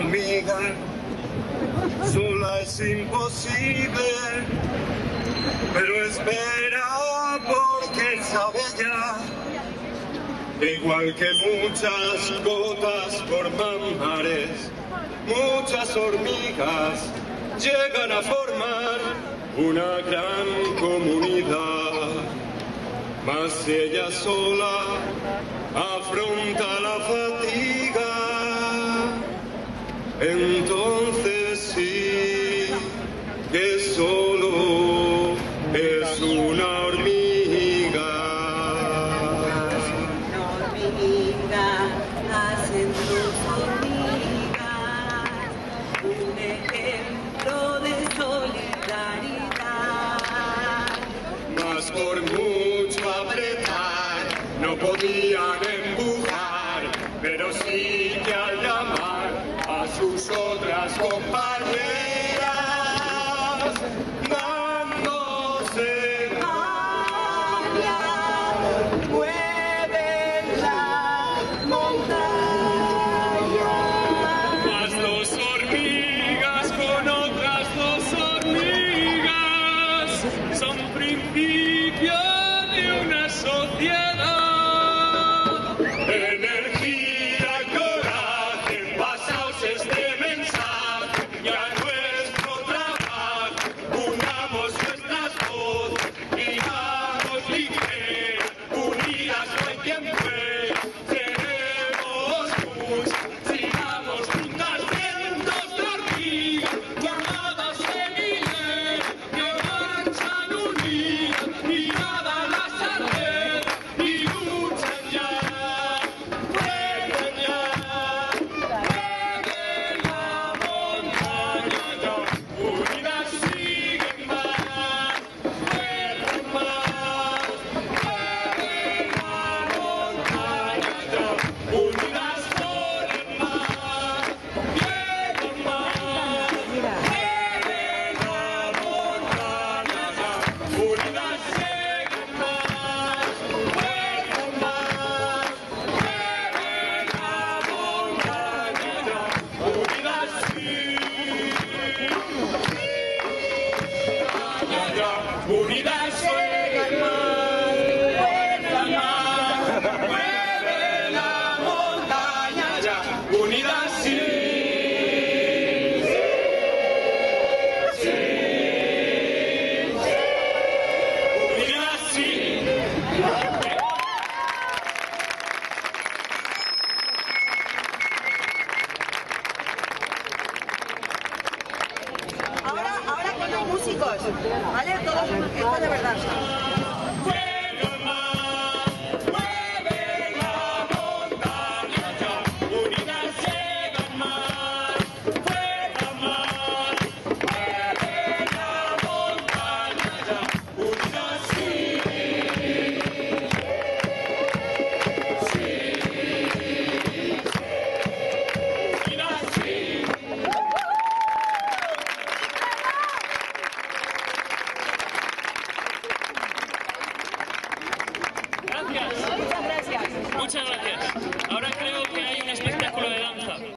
hormiga, sola es imposible, pero espera porque sabe ya, igual que muchas gotas forman mares, muchas hormigas llegan a formar una gran comunidad, mas ella sola afronta la fatiga, entonces sí que solo es una hormiga. Una hormiga hacen tus hormigas, un ejemplo de solidaridad. Mas por mucho apretar no podían empujar, pero sí que al llamar a sus otras compañeras, dándose María, mueven la montaña. las dos hormigas con otras dos hormigas son principio de una sociedad. Energía, coraje, pasaos este mensaje y a nuestro trabajo unamos nuestras voces y vamos ligeros, unidas no hay quien fue, seremos muchas, sigamos juntas cientos de hormigas, formadas seguiré, que marchan unidas, y nada las arde, y luchan ya. Unidas llegan más, vuelan más, mueve la montaña ya. Unidas sí, sí, sí, unidas sí. Ahora con los músicos, ¿vale? Todos, esto de verdad.